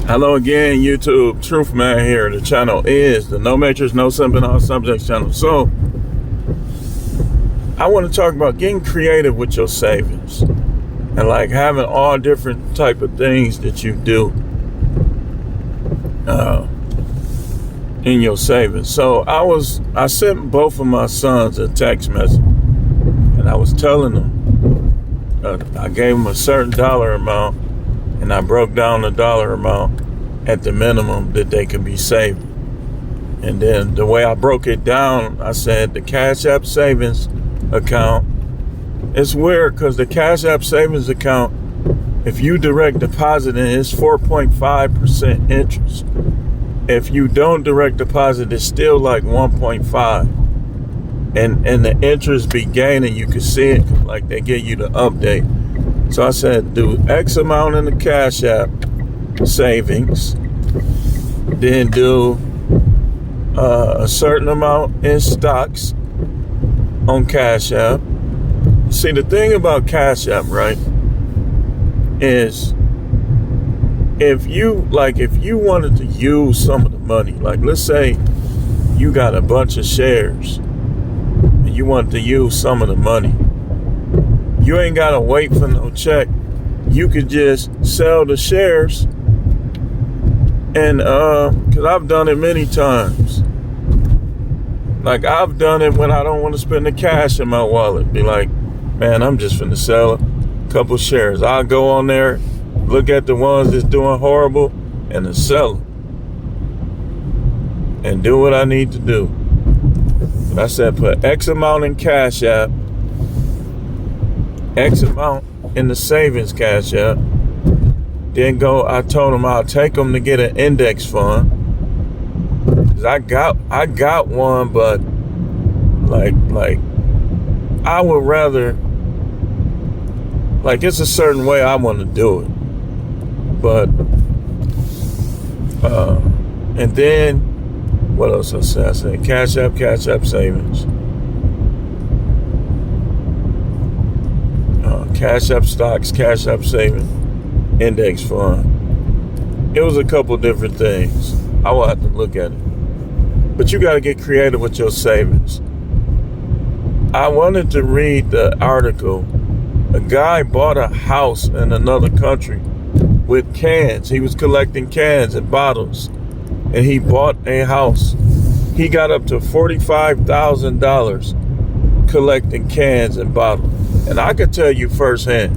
Hello again, YouTube. Truth Man here. The channel is the No Matrix, No Simping, All Subjects channel. So, I want to talk about getting creative with your savings and like having all different type of things that you do in your savings. So, I sent both of my sons a text message, and I was telling them I gave them a certain dollar amount. And I broke down the dollar amount at the minimum that they could be saving. And then the way I broke it down, I said the Cash App savings account, it's weird because the Cash App savings account, if you direct deposit it, it's 4.5% interest. If you don't direct deposit, it's still like 1.5. And the interest be gaining. You can see it like they give you the update. So I said, do X amount in the Cash App savings, then do a certain amount in stocks on Cash App. See, the thing about Cash App, right, is if you wanted to use some of the money, like let's say you got a bunch of shares and you wanted to use some of the money, you ain't gotta wait for no check. You could just sell the shares, and cause I've done it many times. Like I've done it when I don't want to spend the cash in my wallet. Be like, man, I'm just finna sell a couple shares. I'll go on there, look at the ones that's doing horrible, and then sell them, and do what I need to do. But I said put X amount in Cash App, X amount in the savings Cash App. Then I told them I'll take them to get an index fund. Cause I got one, but like I would rather, like it's a certain way I want to do it. But, and then what else I said? I said Cash App savings. Cash App stocks, Cash App savings, index fund. It was a couple different things. I will have to look at it. But you got to get creative with your savings. I wanted to read the article. A guy bought a house in another country with cans. He was collecting cans and bottles. And he bought a house. He got up to $45,000 collecting cans and bottles. And I can tell you firsthand,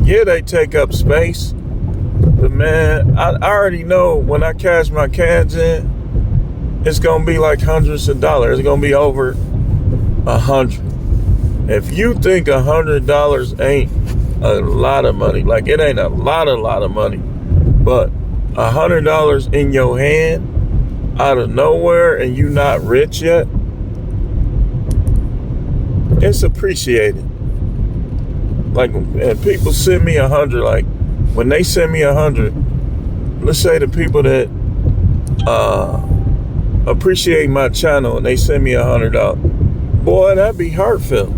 yeah, they take up space, but man, I already know when I cash my cans in, it's gonna be like hundreds of dollars. It's gonna be over 100. If you think $100 ain't a lot of money, like it ain't a lot of money, but $100 in your hand out of nowhere and you not rich yet, it's appreciated. Like, and people send me 100. Like, when they send me 100, let's say the people that appreciate my channel and they send me $100, boy, that'd be heartfelt.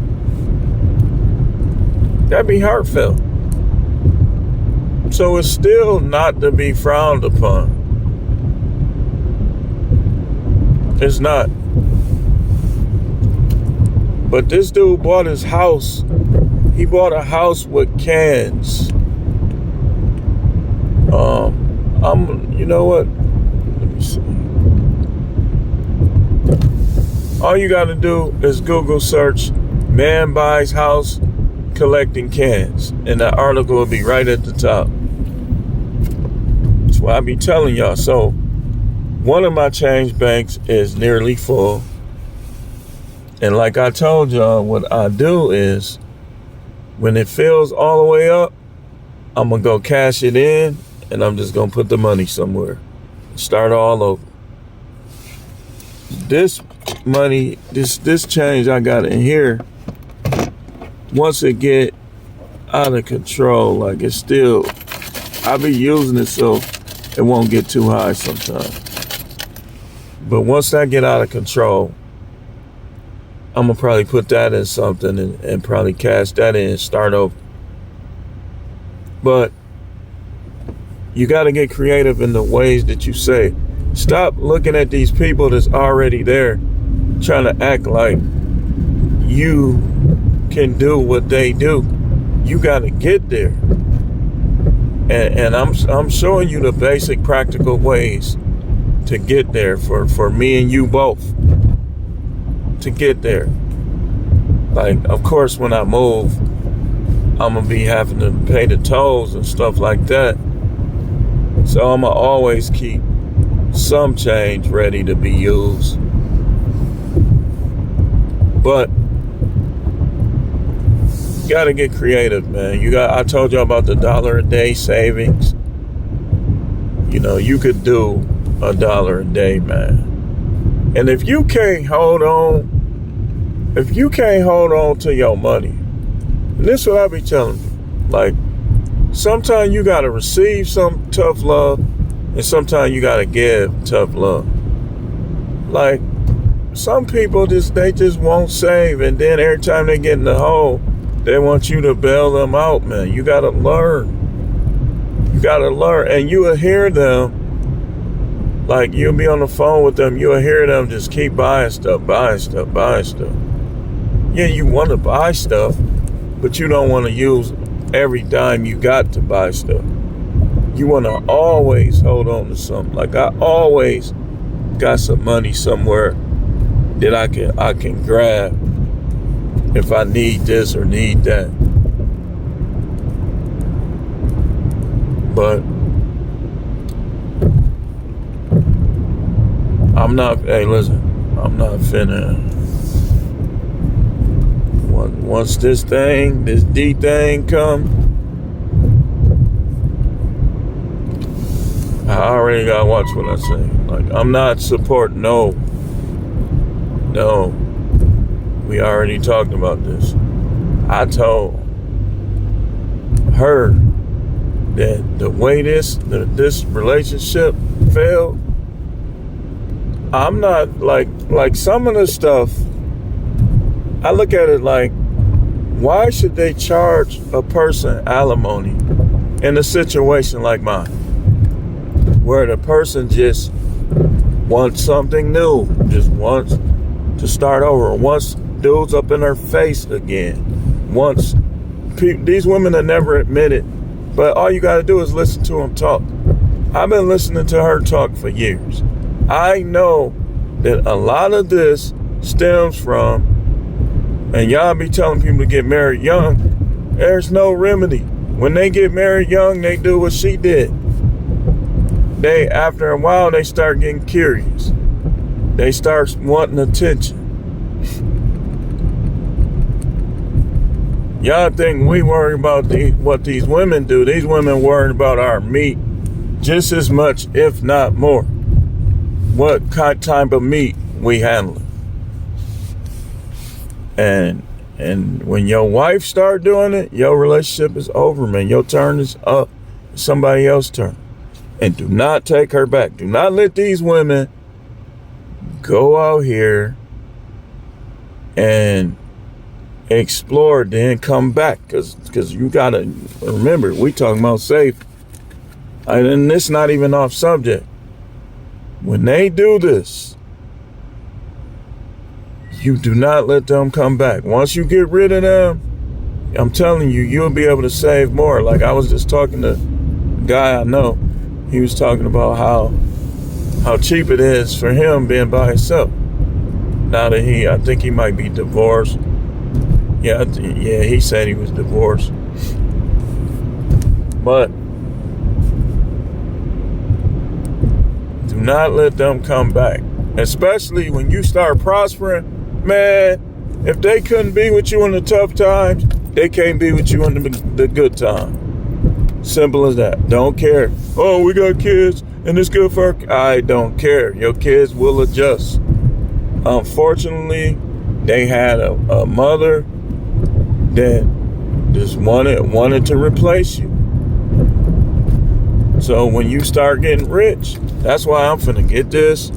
That'd be heartfelt. So it's still not to be frowned upon. It's not. But this dude bought his house. He bought a house with cans. You know what? Let me see. All you got to do is Google search "man buys house collecting cans," and that article will be right at the top. That's why I be telling y'all. So, one of my change banks is nearly full, and like I told y'all, what I do is, when it fills all the way up, I'm going to go cash it in, and I'm just going to put the money somewhere. Start all over. This money, this change I got in here, once it get out of control, like it's still, I be using it so it won't get too high sometimes. But once I get out of control, I'm going to probably put that in something and probably cash that in and start over. But You got to get creative in the ways that you say. Stop looking at these people that's already there, trying to act like you can do what they do. You got to get there. And I'm showing you the basic practical ways to get there for me and you both to get there. Like, of course, when I move, I'm going to be having to pay the tolls and stuff like that. So I'm going to always keep some change ready to be used. But you got to get creative, man. I told you about the $1 a day savings. You know, you could do $1 a day, man. And if you can't hold on to your money, and this is what I be telling you, like, sometimes you got to receive some tough love, and sometimes you got to give tough love. Like, some people they just won't save, and then every time they get in the hole, they want you to bail them out, man. You got to learn. And you will hear them, like, you'll be on the phone with them, you'll hear them just keep buying stuff. Yeah, you want to buy stuff, but you don't want to use every dime you got to buy stuff. You want to always hold on to something. Like, I always got some money somewhere that I can grab if I need this or need that. But I'm not finna. Once this D thing come, I already gotta watch what I say. Like, I'm not supporting, no. We already talked about this. I told her that the way this relationship failed, I'm not like some of the stuff, I look at it like, why should they charge a person alimony in a situation like mine, where the person just wants something new, just wants to start over, wants dudes up in her face again, these women are never admitted, but all you got to do is listen to them talk. I've been listening to her talk for years. I know that a lot of this stems from, and y'all be telling people to get married young. There's no remedy. When they get married young, they do what she did. After a while, they start getting curious. They start wanting attention. Y'all think we worry about what these women do. These women worry about our meat just as much, if not more. What type of meat we handling. And when your wife start doing it, your relationship is over, man. Your turn is up. Somebody else's turn. And do not take her back. Do not let these women go out here and explore, then come back. Because you got to remember, we talking about safe. And this not even off subject. When they do this, you do not let them come back. Once you get rid of them, I'm telling you, you'll be able to save more. Like, I was just talking to a guy I know. He was talking about how cheap it is for him being by himself. Now that I think he might be divorced. Yeah, he said he was divorced. But do not let them come back. Especially when you start prospering. Man, if they couldn't be with you in the tough times, they can't be with you in the good time. Simple as that. Don't care. Oh, we got kids and it's good for I don't care. Your kids will adjust. Unfortunately, they had a mother that just wanted to replace you. So when you start getting rich, that's why I'm finna get this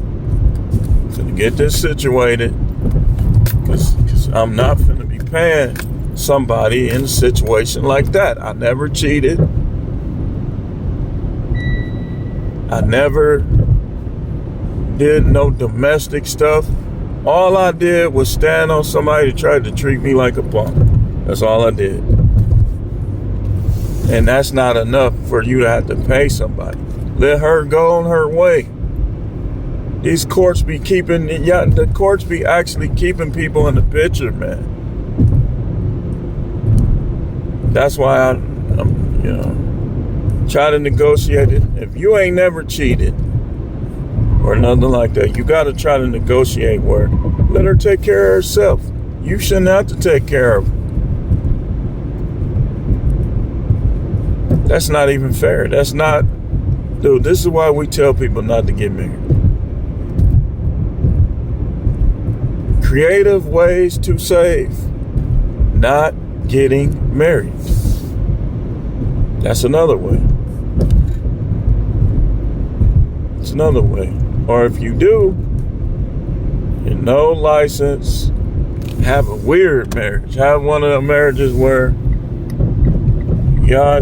situated. Because I'm not finna be paying somebody in a situation like that. I never cheated. I never did no domestic stuff. All I did was stand on somebody who tried to treat me like a punk. That's all I did. And that's not enough for you to have to pay somebody. Let her go on her way. These courts be the courts be actually keeping people in the picture, man. That's why I'm try to negotiate it. If you ain't never cheated or nothing like that, you got to try to negotiate where let her take care of herself. You shouldn't have to take care of her. That's not even fair. That's not, dude, this is why we tell people not to get married. Creative ways to save, not getting married. That's another way. It's another way. Or if you do, you no license, have a weird marriage. Have one of the marriages where y'all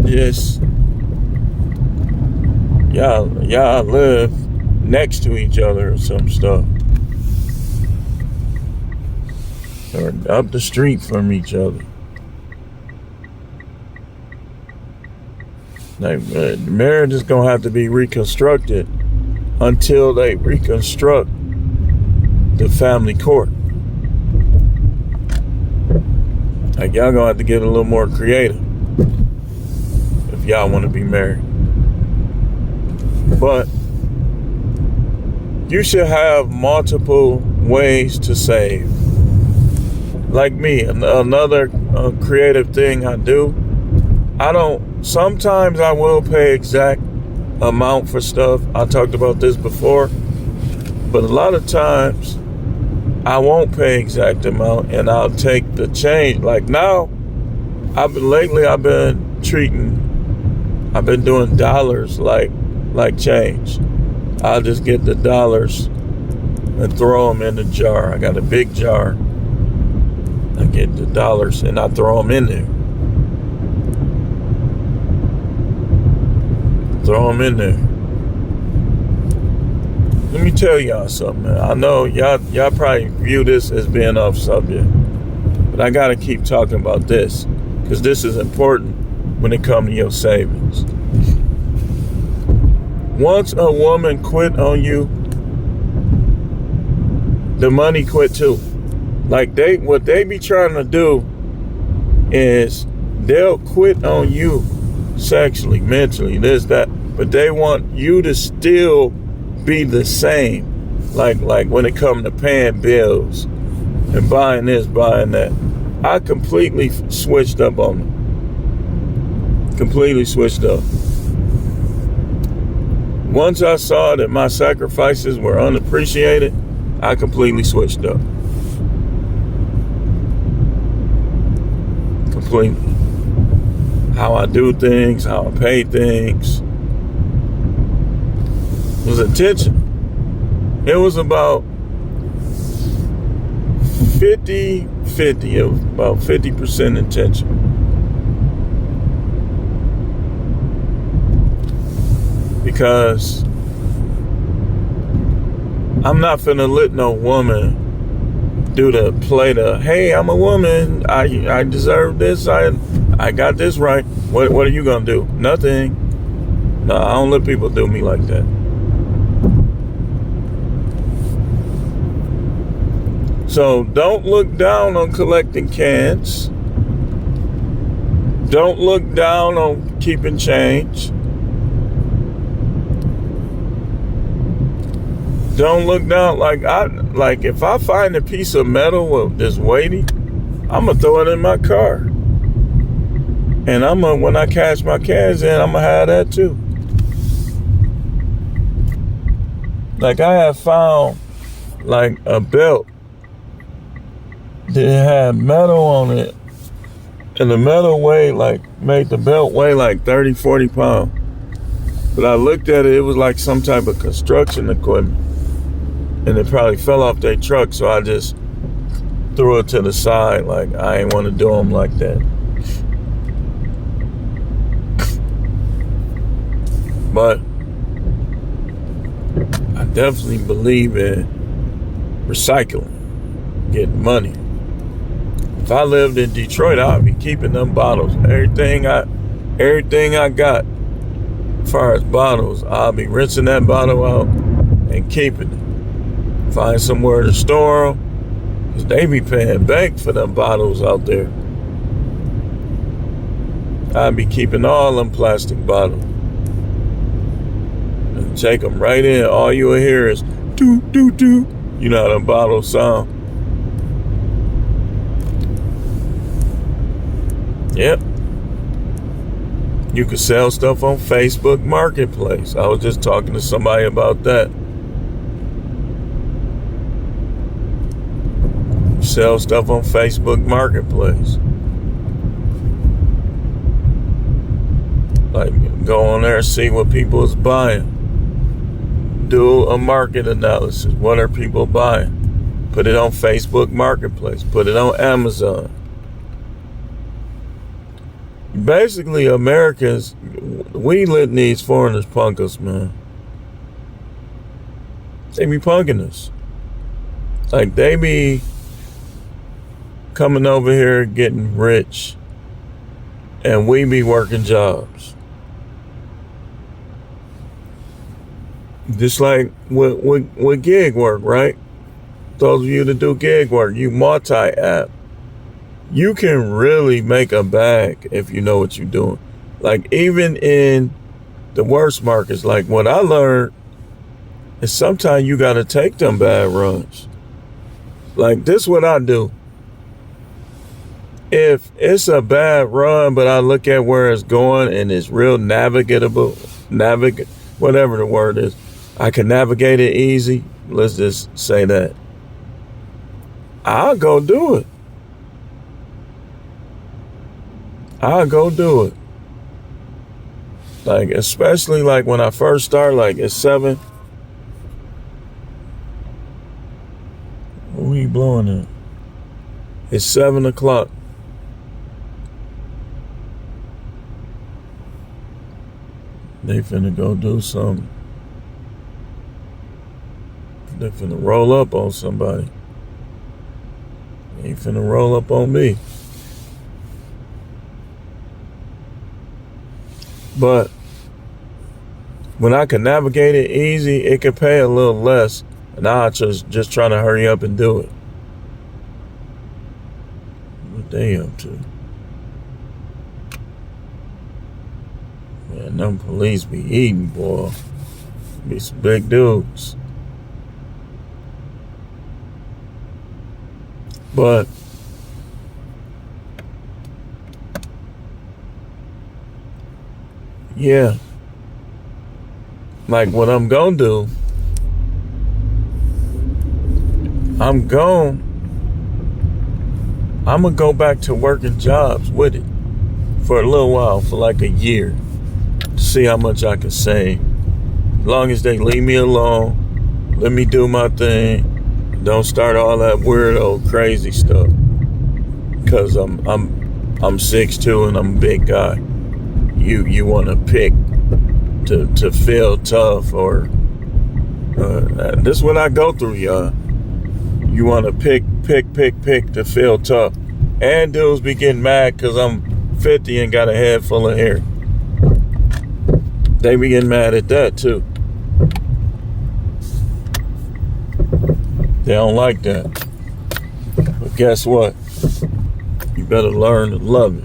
live next to each other or some stuff. Or up the street from each other. Like, marriage is going to have to be reconstructed until they reconstruct the family court. Like, y'all going to have to get a little more creative if y'all want to be married. But you should have multiple ways to save. Like me, another creative thing I do, sometimes I will pay exact amount for stuff. I talked about this before, but a lot of times I won't pay exact amount and I'll take the change. Like now, I've been doing dollars like change. I'll just get the dollars and throw them in the jar. I got a big jar. I get the dollars and I throw them in there. Let me tell y'all something, man. I know y'all probably view this as being off subject, but I gotta keep talking about this because this is important when it comes to your savings. Once a woman quit on you, the money quit too. Like what they be trying to do is they'll quit on you sexually, mentally, this, that, but they want you to still be the same. Like when it comes to paying bills and buying this, buying that. I completely switched up on them. Completely switched up. Once I saw that my sacrifices were unappreciated, I completely switched up. Completely. How I do things, how I pay things. It was intentional. It was about 50-50. It was about 50% intentional. Because I'm not finna let no woman play the, hey, I'm a woman, I deserve this, I got this right. What are you gonna do? Nothing. No, I don't let people do me like that. So don't look down on collecting cans. Don't look down on keeping change. Don't look down like if I find a piece of metal that's weighty, I'm gonna throw it in my car. And when I cash my cans in, I'm gonna have that too. Like I have found like a belt that had metal on it, and the metal made the belt weigh like 30, 40 pounds. But I looked at it, it was like some type of construction equipment. And it probably fell off their truck, so I just threw it to the side. Like, I ain't want to do them like that. But definitely believe in recycling, getting money. If I lived in Detroit, I'd be keeping them bottles. Everything I got as far as bottles, I'll be rinsing that bottle out and keeping it. Find somewhere to store them, because they be paying bank for them bottles out there. I'd be keeping all them plastic bottles. And take them right in. All you will hear is doo doo doo. You know how them bottles sound. Yep. You can sell stuff on Facebook Marketplace. I was just talking to somebody about that. Sell stuff on Facebook Marketplace. Like, go on there and see what people is buying. Do a market analysis. What are people buying? Put it on Facebook Marketplace. Put it on Amazon. Basically, Americans, we letting these foreigners punk us, man. They be punking us. Like, they be coming over here getting rich, and we be working jobs. Just like with gig work, right? Those of you that do gig work, you multi-app. You can really make a bag if you know what you're doing. Like, even in the worst markets, like what I learned is sometimes you got to take them bad runs. Like, this is what I do. If it's a bad run, but I look at where it's going and it's real whatever the word is, I can navigate it easy. Let's just say that. I'll go do it. Like, especially like when I first start, like at 7. What are you blowing at? It's 7 o'clock. They finna go do something. They finna roll up on somebody. They ain't finna roll up on me. But when I can navigate it easy, it can pay a little less, and I'll just trying to hurry up and do it. What they up to? Man, them police be eating, boy. Be some big dudes. But yeah, like what I'm gonna do, I'm gonna go back to working jobs with it for a little while, for like a year, to see how much I can save. As long as they leave me alone, let me do my thing, don't start all that weirdo crazy stuff. Cause I'm 6'2" and I'm a big guy. You want to pick to feel tough, or this is what I go through, y'all. You want to pick to feel tough. And dudes be getting mad because I'm 50 and got a head full of hair. They be getting mad at that too. They don't like that. But guess what? You better learn to love it.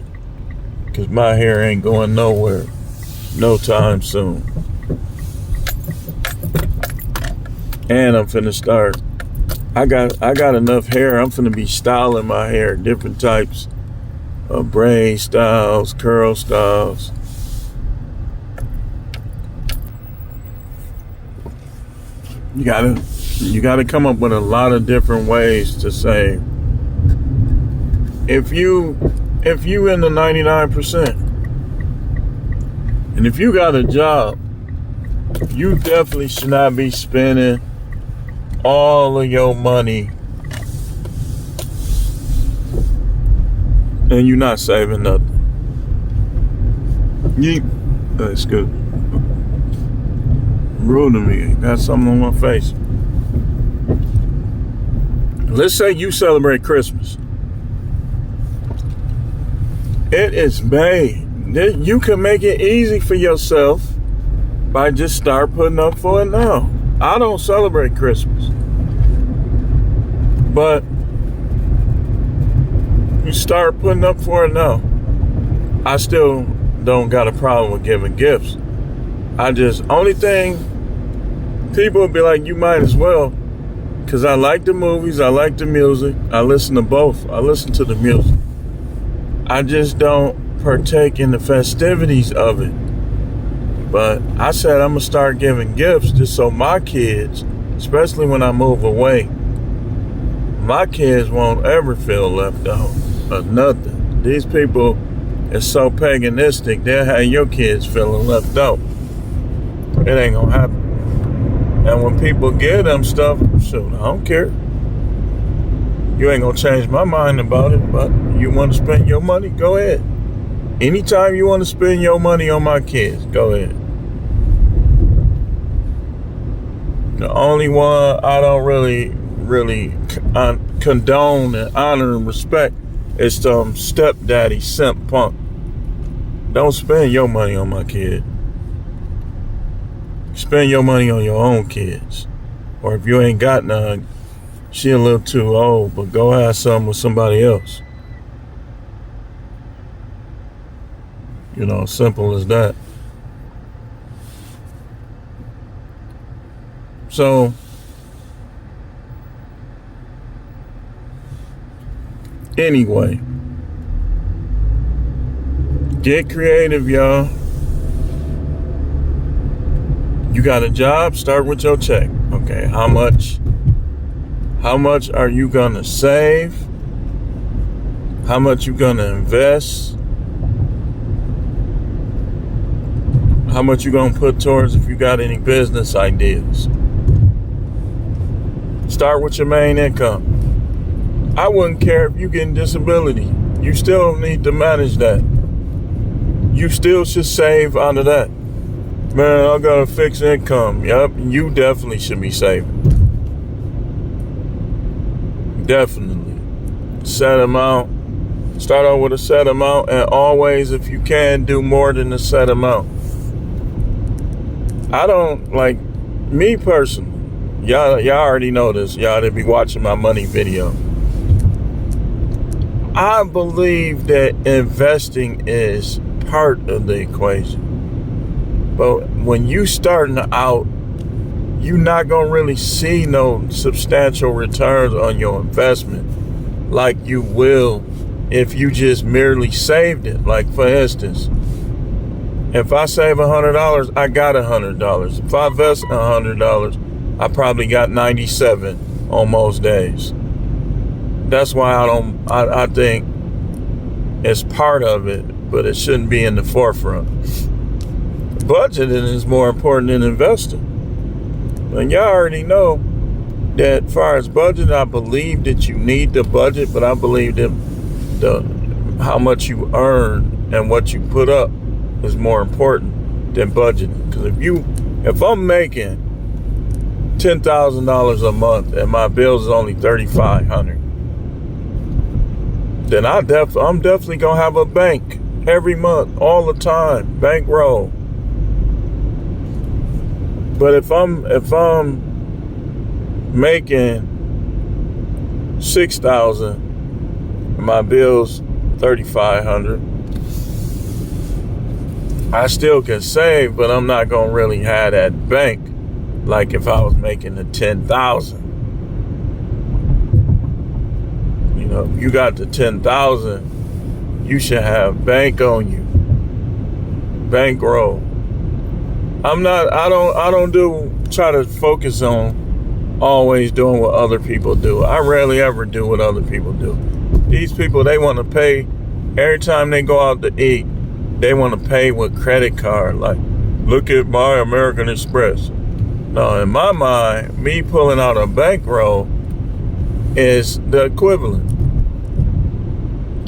Because my hair ain't going nowhere no time soon. And I'm finna start. I got enough hair. I'm finna be styling my hair, different types of braid styles, curl styles. You gotta come up with a lot of different ways to save. If you in the 99%, and if you got a job, you definitely should not be spending all of your money and you're not saving nothing. That's good. rude to me. Got something on my face. Let's say you celebrate Christmas. It is May. You can make it easy for yourself by just start putting up for it now. I don't celebrate Christmas, but you start putting up for it now. I still don't got a problem with giving gifts. Only thing, people would be like, you might as well, because I like the movies, I like the music, I listen to both. I listen to the music. I just don't partake in the festivities of it. But I said I'm going to start giving gifts just so my kids, especially when I move away, my kids won't ever feel left out of nothing. These people is so paganistic, they'll have your kids feeling left out. It ain't going to happen. And when people give them stuff, shoot, I don't care. You ain't going to change my mind about it, but you want to spend your money, go ahead. Anytime you want to spend your money on my kids, go ahead. The only one I don't really condone and honor and respect is some stepdaddy simp punk. Don't spend your money on my kid. Spend your money on your own kids. Or if you ain't got none, she a little too old, but go have something with somebody else. You know, simple as that. So, anyway, get creative, y'all. You got a job, start with your check. Okay, how much are you gonna save? How much you gonna invest? How much you gonna put towards if you got any business ideas? Start with your main income. I wouldn't care if you getting disability. You still need to manage that. You still should save out of that. Man, I got a fixed income. Yep, you definitely should be saving. Definitely. Set amount. Start out with a set amount, and always, if you can, do more than a set amount. I don't, like, me personally, y'all already know this, y'all that be watching my money video. I believe that investing is part of the equation. But when you starting out, you're not gonna really see no substantial returns on your investment like you will if you just merely saved it. Like, for instance, if I save $100, I got $100. If I invest $100, I probably got 97 on most days. That's why I think it's part of it, but it shouldn't be in the forefront. Budgeting is more important than investing. And y'all already know that as far as budgeting, I believe that you need to budget, but I believe that how much you earn and what you put up is more important than budgeting. Because if I'm making $10,000 a month and my bills is only $3,500, then I'm definitely gonna have a bank every month, all the time, bankroll. But if I'm making $6,000 and my bills $3,500, I still can save, but I'm not gonna really have that bank like if I was making the $10,000. You know, if you got the $10,000, you should have bank on you, bankroll. I don't try to focus on always doing what other people do. I rarely ever do what other people do. These people, they want to pay every time they go out to eat. They want to pay with credit card. Like, look at my American Express. No, in my mind, me pulling out a bankroll is the equivalent.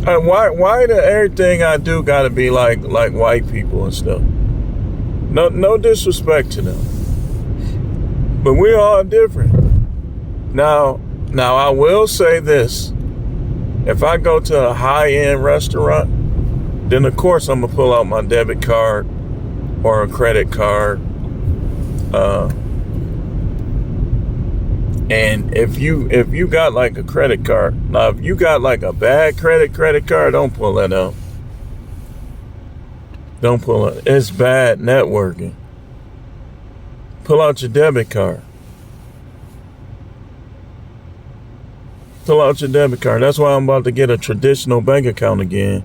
And why do everything I do got to be like white people and stuff? No disrespect to them. But we're all different. Now I will say this. If I go to a high-end restaurant, then of course I'm gonna pull out my debit card or a credit card. And if you got like a credit card, now if you got like a bad credit card, don't pull that out. Don't pull it. It's bad networking. Pull out your debit card. Pull out your debit card. That's why I'm about to get a traditional bank account again.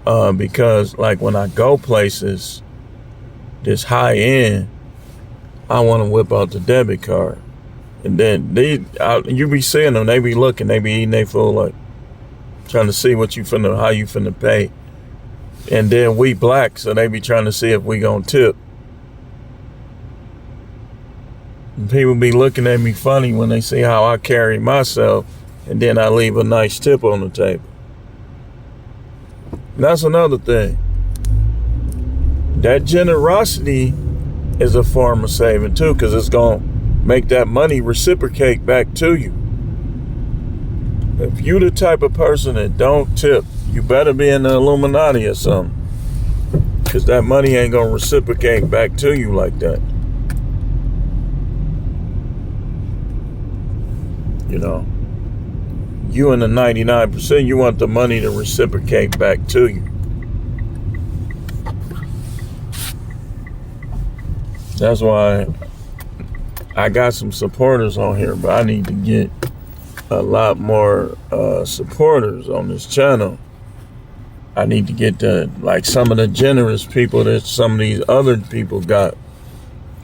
Because like when I go places, this high end, I want to whip out the debit card. And then you be seeing them, they be looking, they be eating their food, like trying to see how you finna pay. And then we black, so they be trying to see if we gonna tip. And people be looking at me funny when they see how I carry myself, and then I leave a nice tip on the table. And that's another thing. That generosity is a form of saving too, because it's gonna make that money reciprocate back to you. If you the type of person that don't tip, you better be in the Illuminati or something, because that money ain't gonna reciprocate back to you like that. You know, you in the 99%, you want the money to reciprocate back to you. That's why I got some supporters on here, but I need to get a lot more supporters on this channel. I need to get some of the generous people that some of these other people got.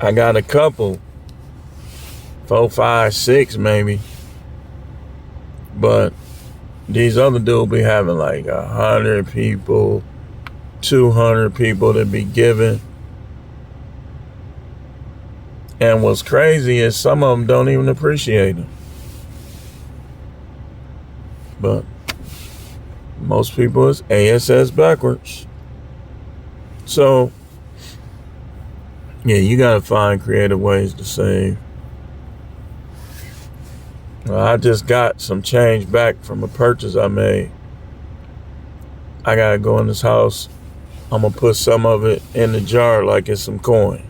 I got a couple, 4, 5, 6 maybe. But these other dudes be having like 100 people, 200 people that be giving. And what's crazy is some of them don't even appreciate them. But most people is ASS backwards. So, yeah, you gotta find creative ways to save. I just got some change back from a purchase I made. I gotta go in this house. I'm gonna put some of it in the jar like it's some coin.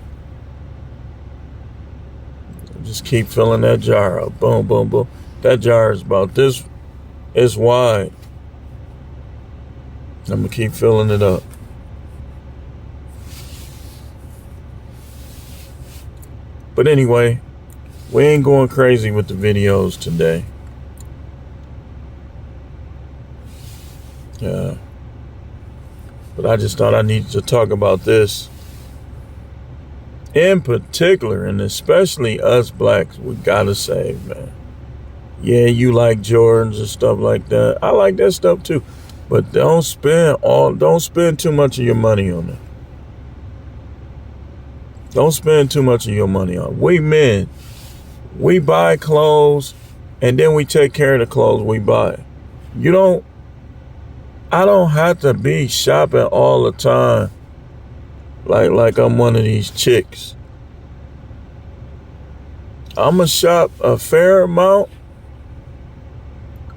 Just keep filling that jar up. Boom, boom, boom. That jar is about this. It's wide. I'm gonna keep filling it up. But anyway, we ain't going crazy with the videos today. But I just thought I needed to talk about this. In particular, and especially us blacks, we gotta save, man. Yeah, you like Jordans and stuff like that. I like that stuff too. But don't spend too much of your money on it. Don't spend too much of your money on it. We men, we buy clothes and then we take care of the clothes we buy. I don't have to be shopping all the time like I'm one of these chicks. I'm gonna shop a fair amount.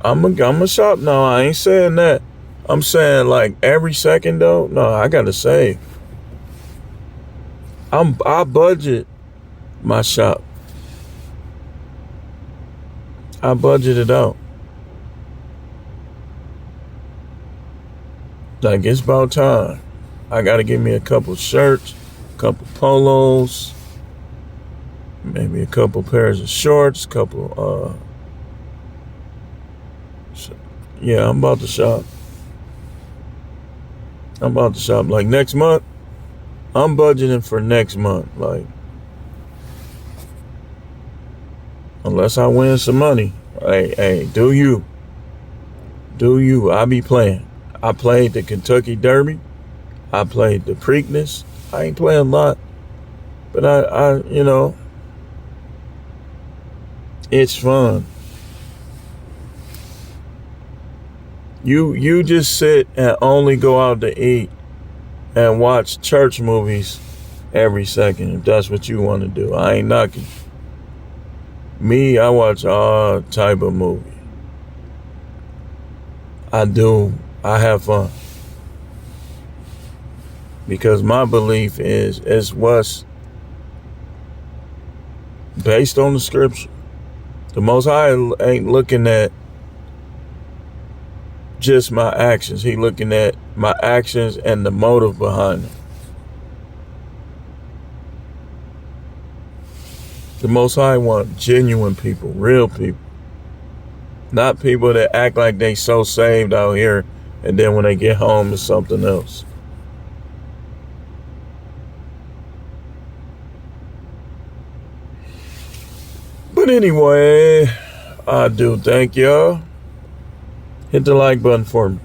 I'm gonna shop. No, I ain't saying that. I'm saying like every second though. No, I gotta save. I budget my shop. I budget it out. Like, it's about time. I gotta get me a couple shirts, a couple polos, maybe a couple pairs of shorts, yeah, I'm about to shop. Like next month, I'm budgeting for next month. Like, unless I win some money. Hey, do you. I be playing. I played the Kentucky Derby. I played the Preakness. I ain't playing a lot. But I it's fun. You just sit and only go out to eat and watch church movies every second if that's what you want to do. I ain't knocking. Me, I watch all type of movie. I do. I have fun. Because my belief is it's what's based on the scripture. The Most High ain't looking at just my actions. He looking at my actions and the motive behind them. The Most High want genuine people, real people. Not people that act like they so saved out here and then when they get home it's something else. But anyway, I do thank y'all. Hit the like button for me.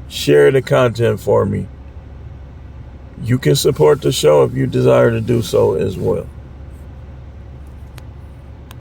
Share the content for me. You can support the show if you desire to do so as well.